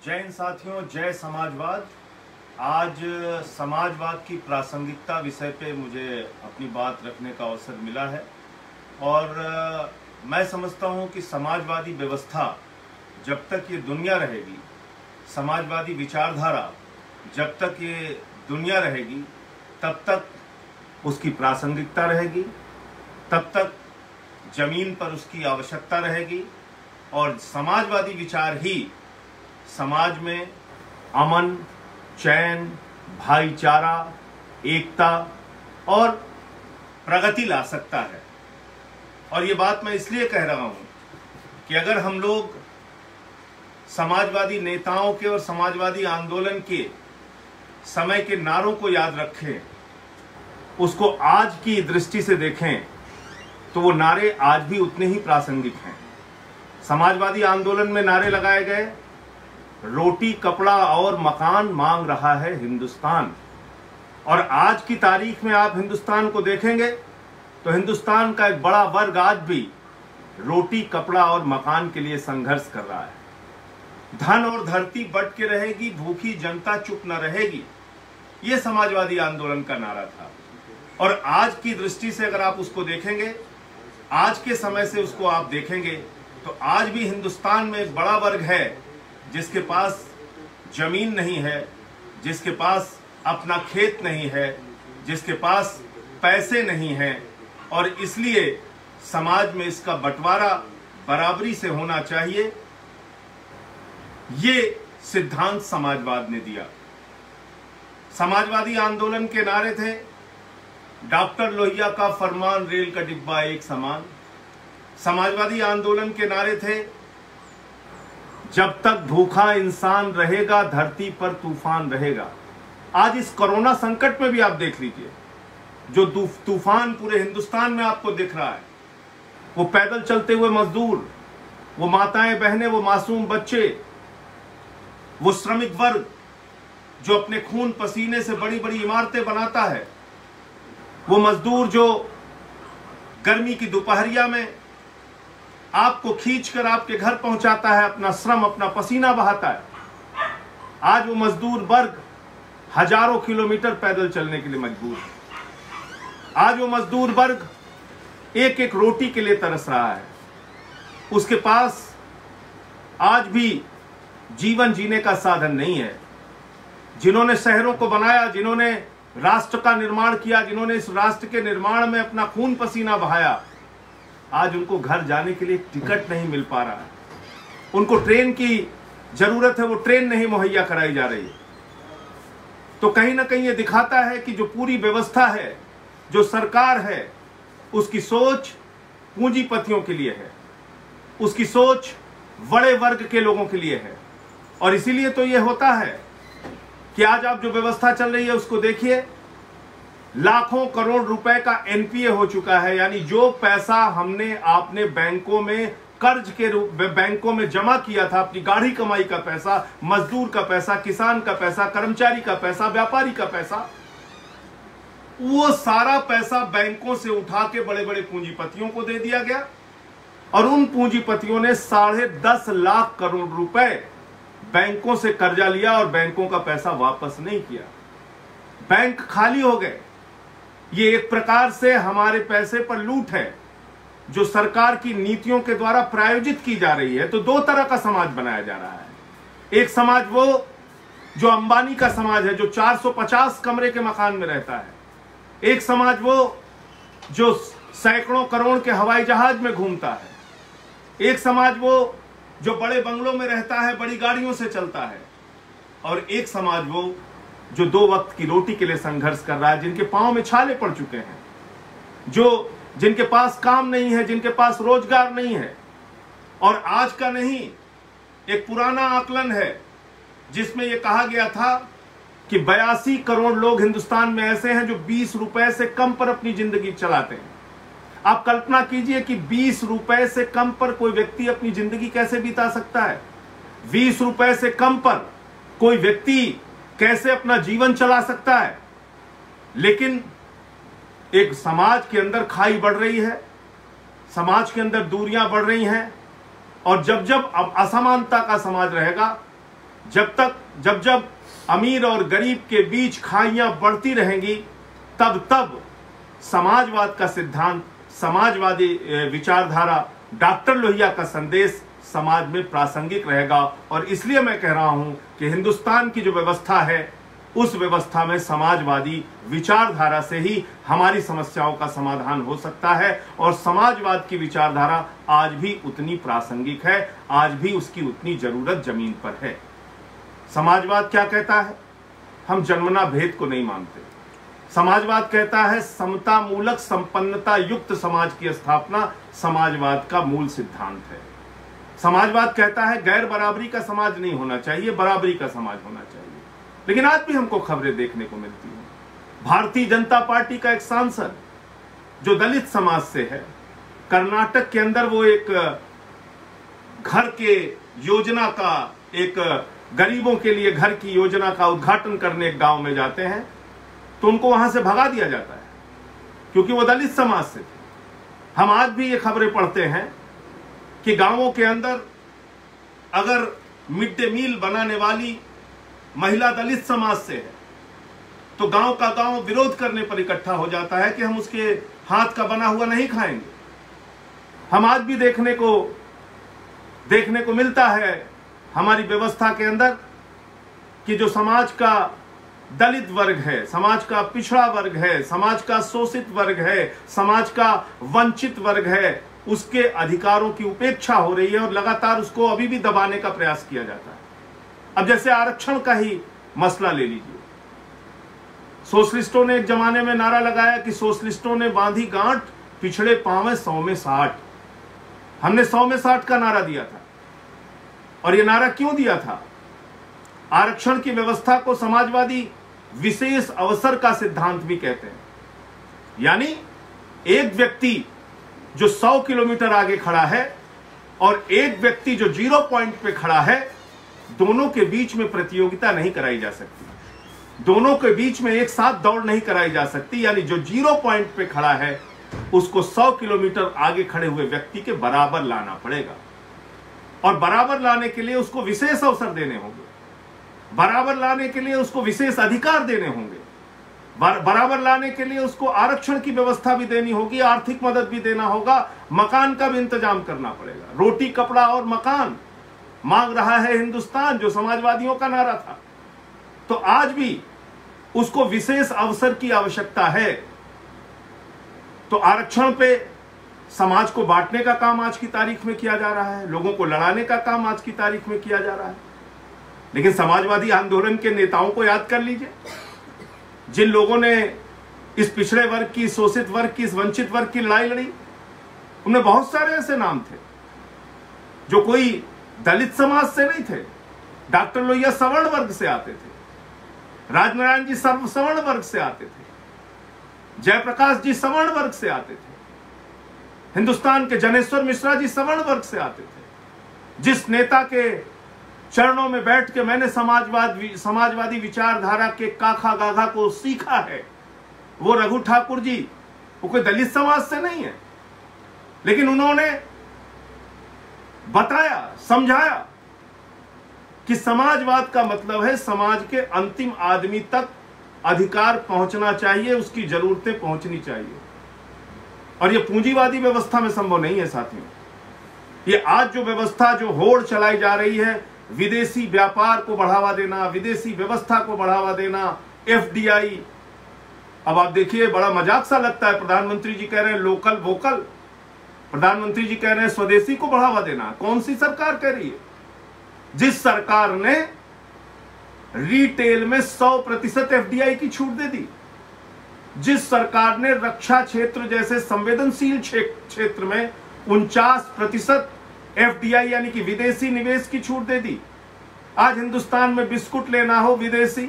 जय हिंद साथियों, जय समाजवाद। आज समाजवाद की प्रासंगिकता विषय पे मुझे अपनी बात रखने का अवसर मिला है और मैं समझता हूँ कि समाजवादी व्यवस्था जब तक ये दुनिया रहेगी, समाजवादी विचारधारा जब तक ये दुनिया रहेगी, तब तक उसकी प्रासंगिकता रहेगी, तब तक जमीन पर उसकी आवश्यकता रहेगी और समाजवादी विचार ही समाज में अमन, चैन, भाईचारा, एकता और प्रगति ला सकता है। और ये बात मैं इसलिए कह रहा हूं कि अगर हम लोग समाजवादी नेताओं के और समाजवादी आंदोलन के समय के नारों को याद रखें, उसको आज की दृष्टि से देखें, तो वो नारे आज भी उतने ही प्रासंगिक हैं। समाजवादी आंदोलन में नारे लगाए गए, रोटी, कपड़ा और मकान मांग रहा है हिंदुस्तान। और आज की तारीख में आप हिंदुस्तान को देखेंगे तो हिंदुस्तान का एक बड़ा वर्ग आज भी रोटी, कपड़ा और मकान के लिए संघर्ष कर रहा है। धन और धरती बंट के रहेगी, भूखी जनता चुप न रहेगी, यह समाजवादी आंदोलन का नारा था। और आज की दृष्टि से अगर आप उसको देखेंगे, आज के समय से उसको आप देखेंगे, तो आज भी हिंदुस्तान में एक बड़ा वर्ग है जिसके पास जमीन नहीं है, जिसके पास अपना खेत नहीं है, जिसके पास पैसे नहीं हैं, और इसलिए समाज में इसका बंटवारा बराबरी से होना चाहिए। ये सिद्धांत समाजवाद ने दिया। समाजवादी आंदोलन के नारे थे, डॉक्टर लोहिया का फरमान, रेल का डिब्बा एक समान। समाजवादी आंदोलन के नारे थे, जब तक भूखा इंसान रहेगा धरती पर तूफान रहेगा। आज इस कोरोना संकट में भी आप देख लीजिए, जो तूफान पूरे हिंदुस्तान में आपको दिख रहा है, वो पैदल चलते हुए मजदूर, वो माताएं बहनें, वो मासूम बच्चे, वो श्रमिक वर्ग जो अपने खून पसीने से बड़ी बड़ी इमारतें बनाता है, वो मजदूर जो गर्मी की दोपहरिया में आपको खींचकर आपके घर पहुंचाता है, अपना श्रम, अपना पसीना बहाता है। आज वो मजदूर वर्ग हजारों किलोमीटर पैदल चलने के लिए मजबूर है। आज वो मजदूर वर्ग एक एक रोटी के लिए तरस रहा है। उसके पास आज भी जीवन जीने का साधन नहीं है। जिन्होंने शहरों को बनाया, जिन्होंने राष्ट्र का निर्माण किया, जिन्होंने इस राष्ट्र के निर्माण में अपना खून पसीना बहाया, आज उनको घर जाने के लिए टिकट नहीं मिल पा रहा है। उनको ट्रेन की जरूरत है, वो ट्रेन नहीं मुहैया कराई जा रही है। तो कहीं ना कहीं ये दिखाता है कि जो पूरी व्यवस्था है, जो सरकार है, उसकी सोच पूंजीपतियों के लिए है, उसकी सोच बड़े वर्ग के लोगों के लिए है। और इसीलिए तो ये होता है कि आज आप जो व्यवस्था चल रही है उसको देखिए, लाखों करोड़ रुपए का एनपीए हो चुका है। यानी जो पैसा हमने आपने बैंकों में कर्ज के रूप में बैंकों में जमा किया था, अपनी गाढ़ी कमाई का पैसा, मजदूर का पैसा, किसान का पैसा, कर्मचारी का पैसा, व्यापारी का पैसा, वो सारा पैसा बैंकों से उठा के बड़े बड़े पूंजीपतियों को दे दिया गया। और उन पूंजीपतियों ने 10.5 लाख करोड़ रुपए बैंकों से कर्जा लिया और बैंकों का पैसा वापस नहीं किया। बैंक खाली हो गए। ये एक प्रकार से हमारे पैसे पर लूट है जो सरकार की नीतियों के द्वारा प्रायोजित की जा रही है। तो दो तरह का समाज बनाया जा रहा है। एक समाज वो जो अंबानी का समाज है, जो 450 कमरे के मकान में रहता है। एक समाज वो जो सैकड़ों करोड़ के हवाई जहाज में घूमता है। एक समाज वो जो बड़े बंगलों में रहता है, बड़ी गाड़ियों से चलता है। और एक समाज वो जो 2 वक्त की रोटी के लिए संघर्ष कर रहा है, जिनके पांव में छाले पड़ चुके हैं, जिनके पास काम नहीं है, जिनके पास रोजगार नहीं है। और आज का नहीं, एक पुराना आकलन है जिसमें यह कहा गया था कि 82 करोड़ लोग हिंदुस्तान में ऐसे हैं जो 20 रुपए से कम पर अपनी जिंदगी चलाते हैं। आप कल्पना कीजिए कि 20 रुपए से कम पर कोई व्यक्ति अपनी जिंदगी कैसे बिता सकता है। 20 रुपए से कम पर कोई व्यक्ति कैसे अपना जीवन चला सकता है। लेकिन एक समाज के अंदर खाई बढ़ रही है, समाज के अंदर दूरियां बढ़ रही हैं, और जब जब अब असमानता का समाज रहेगा जब जब अमीर और गरीब के बीच खाइयां बढ़ती रहेंगी, तब तब समाजवाद का सिद्धांत, समाजवादी विचारधारा, डॉक्टर लोहिया का संदेश समाज में प्रासंगिक रहेगा। और इसलिए मैं कह रहा हूं कि हिंदुस्तान की जो व्यवस्था है, उस व्यवस्था में समाजवादी विचारधारा से ही हमारी समस्याओं का समाधान हो सकता है। और समाजवाद की विचारधारा आज भी उतनी प्रासंगिक है, आज भी उसकी उतनी जरूरत जमीन पर है। समाजवाद क्या कहता है? हम जन्मना भेद को नहीं मानते। समाजवाद कहता है समता मूलक संपन्नता युक्त समाज की स्थापना समाजवाद का मूल सिद्धांत है। समाजवाद कहता है गैर बराबरी का समाज नहीं होना चाहिए, बराबरी का समाज होना चाहिए। लेकिन आज भी हमको खबरें देखने को मिलती हैं, भारतीय जनता पार्टी का एक सांसद जो दलित समाज से है, कर्नाटक के अंदर वो एक घर के योजना का, एक गरीबों के लिए घर की योजना का उद्घाटन करने एक गांव में जाते हैं, तो उनको वहां से भगा दिया जाता है क्योंकि वो दलित समाज से थे। हम आज भी ये खबरें पढ़ते हैं कि गांवों के अंदर अगर मिड डे मील बनाने वाली महिला दलित समाज से है, तो गांव का गांव विरोध करने पर इकट्ठा हो जाता है कि हम उसके हाथ का बना हुआ नहीं खाएंगे। हम आज भी देखने को मिलता है हमारी व्यवस्था के अंदर कि जो समाज का दलित वर्ग है, समाज का पिछड़ा वर्ग है, समाज का शोषित वर्ग है, समाज का वंचित वर्ग है, उसके अधिकारों की उपेक्षा हो रही है और लगातार उसको अभी भी दबाने का प्रयास किया जाता है। अब जैसे आरक्षण का ही मसला ले लीजिए। सोशलिस्टों ने एक जमाने में नारा लगाया कि सोशलिस्टों ने बांधी गांठ, पिछड़े पांव 100 में 60। हमने 100 में 60 का नारा दिया था। और यह नारा क्यों दिया था? आरक्षण की व्यवस्था को समाजवादी विशेष अवसर का सिद्धांत भी कहते हैं। यानी एक व्यक्ति जो 100 किलोमीटर आगे खड़ा है और एक व्यक्ति जो 0 पॉइंट पे खड़ा है, दोनों के बीच में प्रतियोगिता नहीं कराई जा सकती, दोनों के बीच में एक साथ दौड़ नहीं कराई जा सकती। यानी जो 0 पॉइंट पे खड़ा है उसको 100 किलोमीटर आगे खड़े हुए व्यक्ति के बराबर लाना पड़ेगा। और बराबर लाने के लिए उसको विशेष अवसर देने होंगे, बराबर लाने के लिए उसको विशेष अधिकार देने होंगे, बराबर लाने के लिए उसको आरक्षण की व्यवस्था भी देनी होगी, आर्थिक मदद भी देना होगा, मकान का भी इंतजाम करना पड़ेगा। रोटी, कपड़ा और मकान मांग रहा है हिंदुस्तान, जो समाजवादियों का नारा था। तो आज भी उसको विशेष अवसर की आवश्यकता है। तो आरक्षण पे समाज को बांटने का काम आज की तारीख में किया जा रहा है, लोगों को लड़ाने का काम आज की तारीख में किया जा रहा है। लेकिन समाजवादी आंदोलन के नेताओं को याद कर लीजिए, जिन लोगों ने इस पिछड़े वर्ग की, शोषित वर्ग की, इस वंचित वर्ग की लड़ाई लड़ी, उनमें बहुत सारे ऐसे नाम थे जो कोई दलित समाज से नहीं थे। डॉक्टर लोहिया सवर्ण वर्ग से आते थे, राजनारायण जी सवर्ण वर्ग से आते थे, जयप्रकाश जी सवर्ण वर्ग से आते थे, हिंदुस्तान के जनेश्वर मिश्रा जी सवर्ण वर्ग से आते थे। जिस नेता के चरणों में बैठ के मैंने समाजवादी विचारधारा के काखा गाघा को सीखा है, वो रघु ठाकुर जी, वो कोई दलित समाज से नहीं है, लेकिन उन्होंने बताया, समझाया कि समाजवाद का मतलब है समाज के अंतिम आदमी तक अधिकार पहुंचना चाहिए, उसकी जरूरतें पहुंचनी चाहिए। और यह पूंजीवादी व्यवस्था में संभव नहीं है साथियों। ये आज जो व्यवस्था, जो होड़ चलाई जा रही है, विदेशी व्यापार को बढ़ावा देना, विदेशी व्यवस्था को बढ़ावा देना, एफडीआई। अब आप देखिए, बड़ा मजाक सा लगता है, प्रधानमंत्री जी कह रहे हैं लोकल वोकल, प्रधानमंत्री जी कह रहे हैं स्वदेशी को बढ़ावा देना। कौन सी सरकार कह रही है? जिस सरकार ने रिटेल में 100% एफडीआई की छूट दे दी, जिस सरकार ने रक्षा क्षेत्र जैसे संवेदनशील क्षेत्र में 49% एफडीआई यानी कि विदेशी निवेश की छूट दे दी। आज हिंदुस्तान में बिस्कुट लेना हो विदेशी,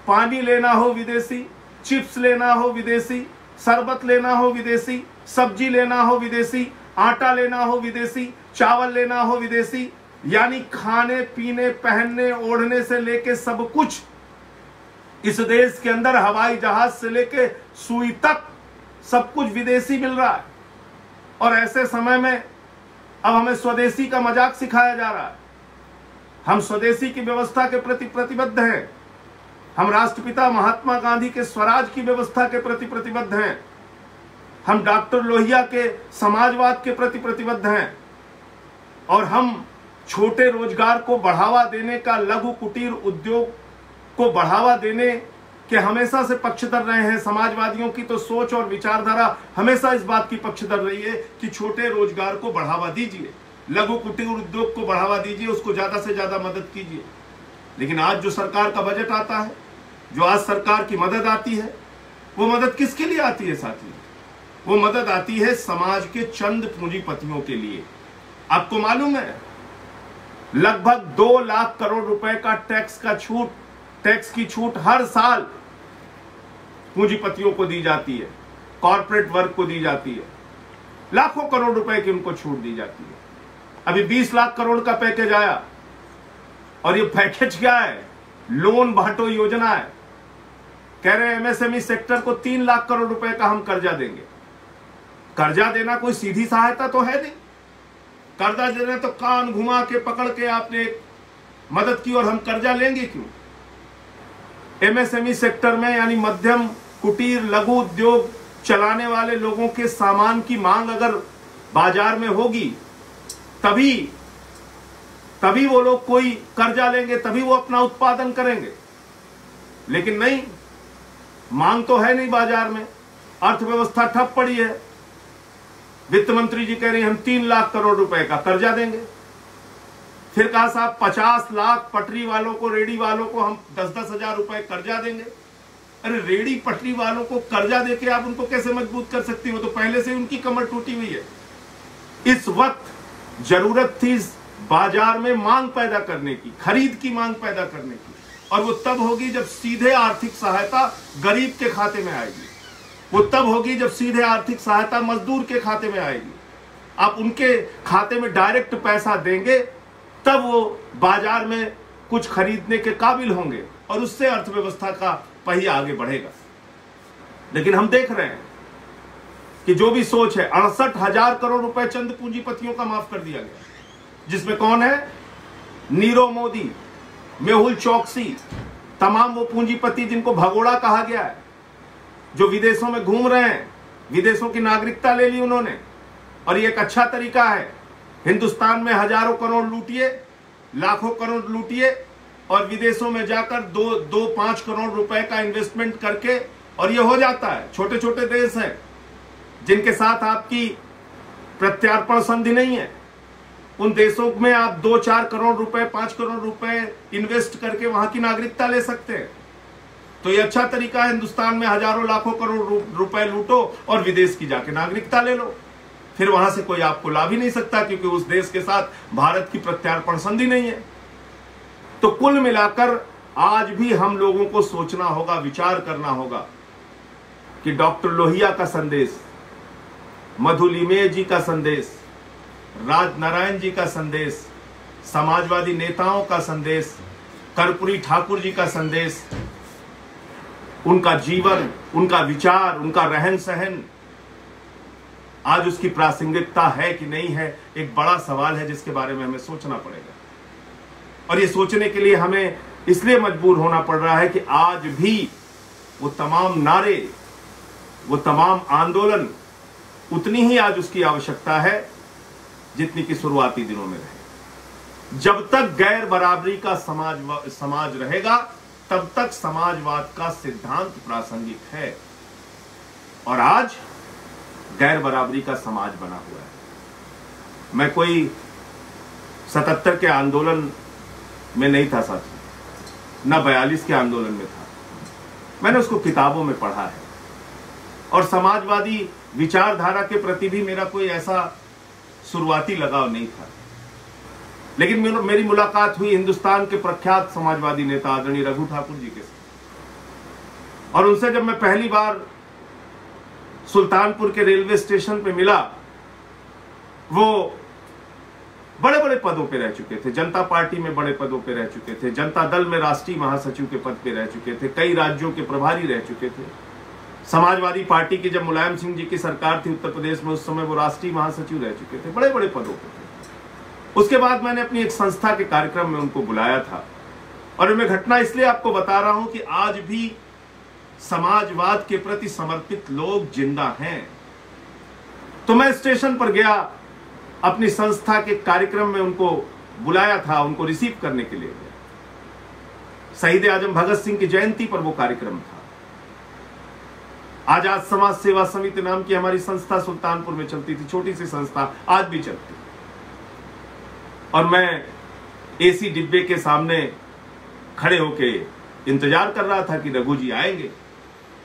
पानी लेना हो विदेशी, चिप्स लेना हो विदेशी, शरबत लेना हो विदेशी, सब्जी लेना हो विदेशी, आटा लेना हो विदेशी, चावल लेना हो विदेशी। यानी खाने पीने, पहनने ओढ़ने से लेके सब कुछ इस देश के अंदर, हवाई जहाज से लेके सुई तक सब कुछ विदेशी मिल रहा है। और ऐसे समय में अब हमें स्वदेशी का मजाक सिखाया जा रहा है। हम स्वदेशी की व्यवस्था के प्रति प्रतिबद्ध हैं। हम राष्ट्रपिता महात्मा गांधी के स्वराज की व्यवस्था के प्रति प्रतिबद्ध हैं। हम डॉक्टर लोहिया के समाजवाद के प्रति प्रतिबद्ध हैं। और हम छोटे रोजगार को बढ़ावा देने का, लघु कुटीर उद्योग को बढ़ावा देने के हमेशा से पक्षधर रहे हैं। समाजवादियों की तो सोच और विचारधारा हमेशा इस बात की पक्षधर रही है कि छोटे रोजगार को बढ़ावा दीजिए, लघु कुटीर उद्योग को बढ़ावा दीजिए, उसको ज्यादा से ज्यादा मदद कीजिए। लेकिन आज जो सरकार का बजट आता है, जो आज सरकार की मदद आती है, वो मदद किसके लिए आती है साथियों? वो मदद आती है समाज के चंद पूंजीपतियों के लिए। आपको मालूम है, लगभग 2 लाख करोड़ रुपए का टैक्स की छूट हर साल पूंजीपतियों को दी जाती है, कॉर्पोरेट वर्ग को दी जाती है। लाखों करोड़ रुपए की उनको छूट दी जाती है। अभी 20 लाख करोड़ का पैकेज आया, और ये पैकेज क्या है? लोन बांटो योजना है। कह रहे हैं एमएसएमई सेक्टर को 3 लाख करोड़ रुपए का हम कर्जा देंगे। कर्जा देना कोई सीधी सहायता तो है नहीं। कर्जा देना तो कान घुमा के पकड़ के आपने मदद की और हम कर्जा लेंगे क्यों? एमएसएमई सेक्टर में यानी मध्यम कुटीर लघु उद्योग चलाने वाले लोगों के सामान की मांग अगर बाजार में होगी, तभी वो लोग कोई कर्जा लेंगे, तभी वो अपना उत्पादन करेंगे। लेकिन नहीं, मांग तो है नहीं बाजार में, अर्थव्यवस्था ठप पड़ी है। वित्त मंत्री जी कह रहे हैं हम 3 लाख करोड़ रुपए का कर्जा देंगे। फिर कहा साहब 50 लाख पटरी वालों को, रेडी वालों को हम 10-10 हजार रुपए कर्जा देंगे। अरे रेडी पटरी वालों को कर्जा देके आप उनको कैसे मजबूत कर सकती हो? तो पहले से उनकी कमर टूटी हुई है। इस वक्त जरूरत थी बाजार में मांग पैदा करने की, खरीद की मांग पैदा करने की, और वो तब होगी जब सीधे आर्थिक सहायता गरीब के खाते में आएगी। वो तब होगी जब सीधे आर्थिक सहायता मजदूर के खाते में आएगी। आप उनके खाते में डायरेक्ट पैसा देंगे, तब वो बाजार में कुछ खरीदने के काबिल होंगे और उससे अर्थव्यवस्था का पहिया आगे बढ़ेगा। लेकिन हम देख रहे हैं कि जो भी सोच है, 68,000 करोड़ रुपए चंद पूंजीपतियों का माफ कर दिया गया, जिसमें कौन है? नीरव मोदी, मेहुल चौकसी, तमाम वो पूंजीपति जिनको भगोड़ा कहा गया है, जो विदेशों में घूम रहे हैं, विदेशों की नागरिकता ले ली उन्होंने। और ये एक अच्छा तरीका है, हिंदुस्तान में हजारों करोड़ लूटिए, लाखों करोड़ लूटिए और विदेशों में जाकर 2-5 करोड़ रुपए का इन्वेस्टमेंट करके, और ये हो जाता है। छोटे छोटे देश हैं जिनके साथ आपकी प्रत्यार्पण संधि नहीं है, उन देशों में आप 2-4 करोड़ रुपए, 5 करोड़ रुपए इन्वेस्ट करके वहां की नागरिकता ले सकते हैं। तो ये अच्छा तरीका है, हिंदुस्तान में हजारों लाखों करोड़ रुपए लूटो और विदेश की जाके नागरिकता ले लो। फिर वहां से कोई आपको लाभ ही नहीं सकता, क्योंकि उस देश के साथ भारत की प्रत्यार्पण संधि नहीं है। तो कुल मिलाकर आज भी हम लोगों को सोचना होगा, विचार करना होगा कि डॉक्टर लोहिया का संदेश, मधुलिमे जी का संदेश, राजनारायण जी का संदेश, समाजवादी नेताओं का संदेश, कर्पूरी ठाकुर जी का संदेश, उनका जीवन, उनका विचार, उनका रहन सहन, आज उसकी प्रासंगिकता है कि नहीं है, एक बड़ा सवाल है जिसके बारे में हमें सोचना पड़ेगा। और ये सोचने के लिए हमें इसलिए मजबूर होना पड़ रहा है कि आज भी वो तमाम नारे, वो तमाम आंदोलन, उतनी ही आज उसकी आवश्यकता है जितनी कि शुरुआती दिनों में रहे। जब तक गैर बराबरी का समाज रहेगा, तब तक समाजवाद का सिद्धांत प्रासंगिक है। और आज गैर बराबरी का समाज बना हुआ है। मैं कोई 77 के आंदोलन में नहीं था साथी, न 42 के आंदोलन में था। मैंने उसको किताबों में पढ़ा है, और समाजवादी विचारधारा के प्रति भी मेरा कोई ऐसा शुरुआती लगाव नहीं था। लेकिन मेरी मुलाकात हुई हिंदुस्तान के प्रख्यात समाजवादी नेता आदरणीय रघु ठाकुर जी के साथ, और उनसे जब मैं पहली बार सुल्तानपुर के रेलवे स्टेशन पे मिला, वो बड़े बड़े पदों पे रह चुके थे, जनता पार्टी में बड़े पदों पे रह चुके थे, जनता दल में राष्ट्रीय महासचिव के पद पे रह चुके थे, कई राज्यों के प्रभारी रह चुके थे। समाजवादी पार्टी की जब मुलायम सिंह जी की सरकार थी उत्तर प्रदेश में, उस समय वो राष्ट्रीय महासचिव रह चुके थे, बड़े बड़े पदों पे थे। उसके बाद मैंने अपनी एक संस्था के कार्यक्रम में उनको बुलाया था, और मैं घटना इसलिए आपको बता रहा हूं कि आज भी समाजवाद के प्रति समर्पित लोग जिंदा हैं। तो मैं स्टेशन पर गया, अपनी संस्था के कार्यक्रम में उनको बुलाया था, उनको रिसीव करने के लिए गया। शहीद आजम भगत सिंह की जयंती पर वो कार्यक्रम था। आजाद समाज सेवा समिति नाम की हमारी संस्था सुल्तानपुर में चलती थी, छोटी सी संस्था, आज भी चलती। और मैं एसी डिब्बे के सामने खड़े होके इंतजार कर रहा था कि रघु जी आएंगे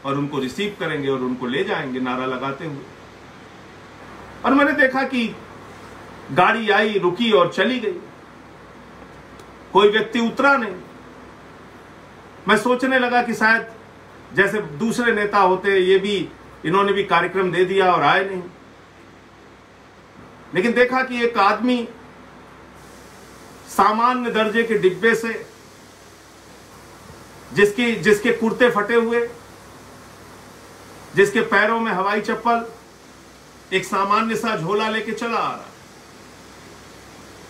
और उनको रिसीव करेंगे और उनको ले जाएंगे नारा लगाते हुए। और मैंने देखा कि गाड़ी आई, रुकी और चली गई, कोई व्यक्ति उतरा नहीं। मैं सोचने लगा कि शायद जैसे दूसरे नेता होते, ये भी, इन्होंने भी कार्यक्रम दे दिया और आए नहीं। लेकिन देखा कि एक आदमी सामान्य दर्जे के डिब्बे से, जिसके कुर्ते फटे हुए, जिसके पैरों में हवाई चप्पल, एक सामान्य सा झोला लेके चला आ रहा।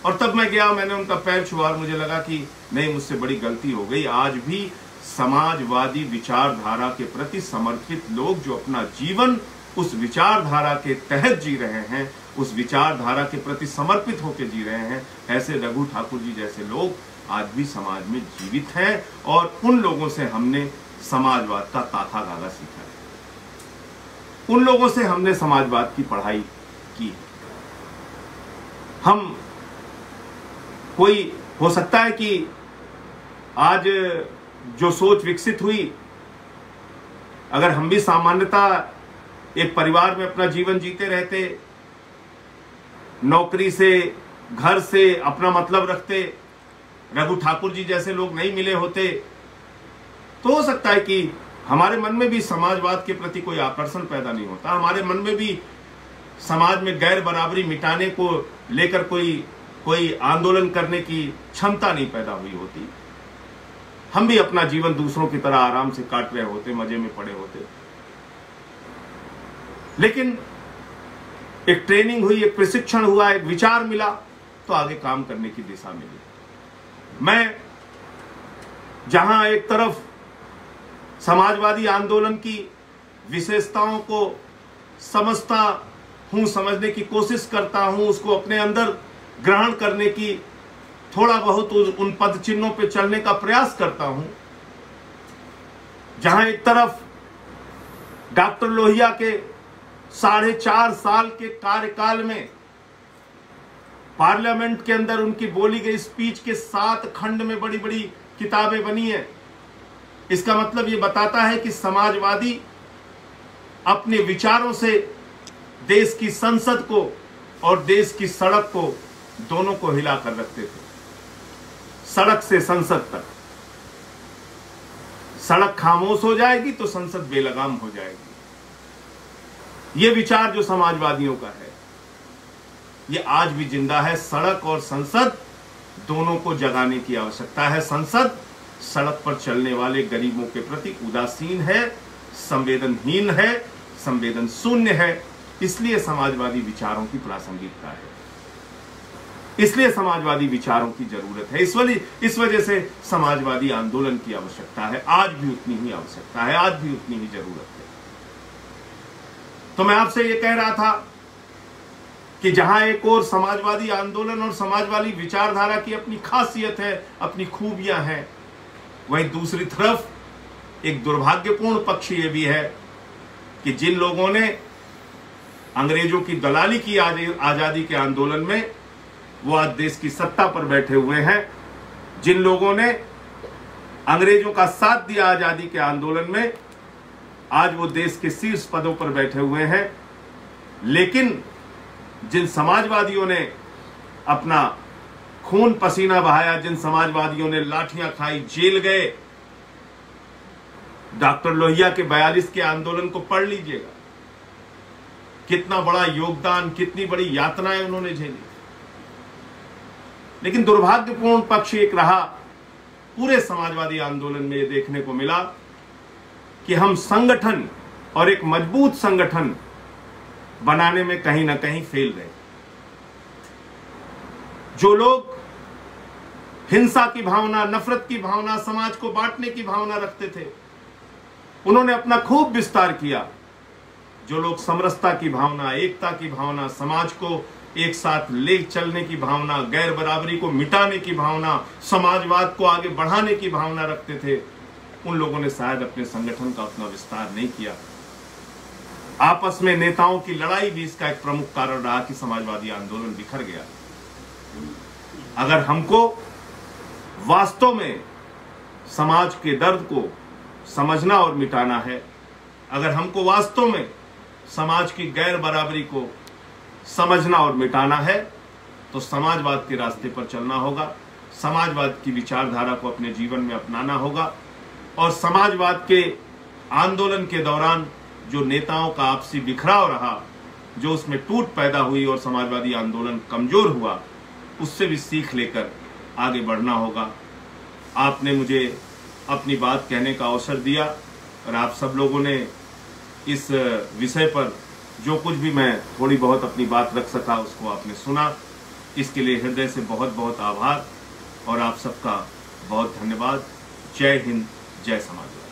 और तब मैं गया, मैंने उनका पैर छुआ और मुझे लगा कि नहीं, मुझसे बड़ी गलती हो गई। आज भी समाजवादी विचारधारा के प्रति समर्पित लोग जो अपना जीवन उस विचारधारा के तहत जी रहे हैं, उस विचारधारा के प्रति समर्पित होकर जी रहे हैं, ऐसे रघु ठाकुर जी जैसे लोग आज भी समाज में जीवित हैं। और उन लोगों से हमने समाजवाद का ताका धागा सीखा है, उन लोगों से हमने समाजवाद की पढ़ाई की। हम कोई, हो सकता है कि आज जो सोच विकसित हुई, अगर हम भी सामान्यता एक परिवार में अपना जीवन जीते रहते, नौकरी से, घर से अपना मतलब रखते, रघु ठाकुर जी जैसे लोग नहीं मिले होते, तो हो सकता है कि हमारे मन में भी समाजवाद के प्रति कोई आकर्षण पैदा नहीं होता, हमारे मन में भी समाज में गैर बराबरी मिटाने को लेकर कोई आंदोलन करने की क्षमता नहीं पैदा हुई होती। हम भी अपना जीवन दूसरों की तरह आराम से काट रहे होते, मजे में पड़े होते। लेकिन एक ट्रेनिंग हुई, एक प्रशिक्षण हुआ, एक विचार मिला, तो आगे काम करने की दिशा मिली। मैं जहां एक तरफ समाजवादी आंदोलन की विशेषताओं को समझता हूं, समझने की कोशिश करता हूं, उसको अपने अंदर ग्रहण करने की, थोड़ा बहुत उन पद चिन्हों पे चलने का प्रयास करता हूं, जहां एक तरफ डॉक्टर लोहिया के 4.5 साल के कार्यकाल में पार्लियामेंट के अंदर उनकी बोली गई स्पीच के 7 खंड में बड़ी बड़ी किताबें बनी है। इसका मतलब ये बताता है कि समाजवादी अपने विचारों से देश की संसद को और देश की सड़क को, दोनों को हिलाकर रखते थे। सड़क से संसद तक, सड़क खामोश हो जाएगी तो संसद बेलगाम हो जाएगी। यह विचार जो समाजवादियों का है, यह आज भी जिंदा है। सड़क और संसद दोनों को जगाने की आवश्यकता है। संसद सड़क पर चलने वाले गरीबों के प्रति उदासीन है, संवेदनहीन है, संवेदन शून्य है। इसलिए समाजवादी विचारों की प्रासंगिकता है, इसलिए समाजवादी विचारों की जरूरत है, इस वजह से समाजवादी आंदोलन की आवश्यकता है। आज भी उतनी ही आवश्यकता है, आज भी उतनी ही जरूरत है। तो मैं आपसे ये कह रहा था कि जहां एक और समाजवादी आंदोलन और समाजवादी विचारधारा की अपनी खासियत है, अपनी खूबियां हैं, वहीं दूसरी तरफ एक दुर्भाग्यपूर्ण पक्ष ये भी है कि जिन लोगों ने अंग्रेजों की दलाली की आजादी के आंदोलन में, वो आज देश की सत्ता पर बैठे हुए हैं। जिन लोगों ने अंग्रेजों का साथ दिया आजादी के आंदोलन में, आज वो देश के शीर्ष पदों पर बैठे हुए हैं। लेकिन जिन समाजवादियों ने अपना खून पसीना बहाया, जिन समाजवादियों ने लाठियां खाई, जेल गए, डॉक्टर लोहिया के 42 के आंदोलन को पढ़ लीजिएगा, कितना बड़ा योगदान, कितनी बड़ी यातनाएं उन्होंने झेली। लेकिन दुर्भाग्यपूर्ण पक्ष एक रहा पूरे समाजवादी आंदोलन में, ये देखने को मिला कि हम संगठन और एक मजबूत संगठन बनाने में कहीं ना कहीं फेल रहे। जो लोग हिंसा की भावना, नफरत की भावना, समाज को बांटने की भावना रखते थे, उन्होंने अपना खूब विस्तार किया। जो लोग समरसता की भावना, एकता की भावना, समाज को एक साथ ले चलने की भावना, गैर बराबरी को मिटाने की भावना, समाजवाद को आगे बढ़ाने की भावना रखते थे, उन लोगों ने शायद अपने संगठन का उतना विस्तार नहीं किया। आपस में नेताओं की लड़ाई भी इसका एक प्रमुख कारण रहा कि समाजवादी आंदोलन बिखर गया। अगर हमको वास्तव में समाज के दर्द को समझना और मिटाना है, अगर हमको वास्तव में समाज की गैर बराबरी को समझना और मिटाना है, तो समाजवाद के रास्ते पर चलना होगा, समाजवाद की विचारधारा को अपने जीवन में अपनाना होगा, और समाजवाद के आंदोलन के दौरान जो नेताओं का आपसी बिखराव रहा, जो उसमें टूट पैदा हुई और समाजवादी आंदोलन कमजोर हुआ, उससे भी सीख लेकर आगे बढ़ना होगा। आपने मुझे अपनी बात कहने का अवसर दिया और आप सब लोगों ने इस विषय पर जो कुछ भी मैं थोड़ी बहुत अपनी बात रख सका उसको आपने सुना। इसके लिए हृदय से बहुत बहुत आभार और आप सबका बहुत धन्यवाद। जय हिंद, जय समाजवाद।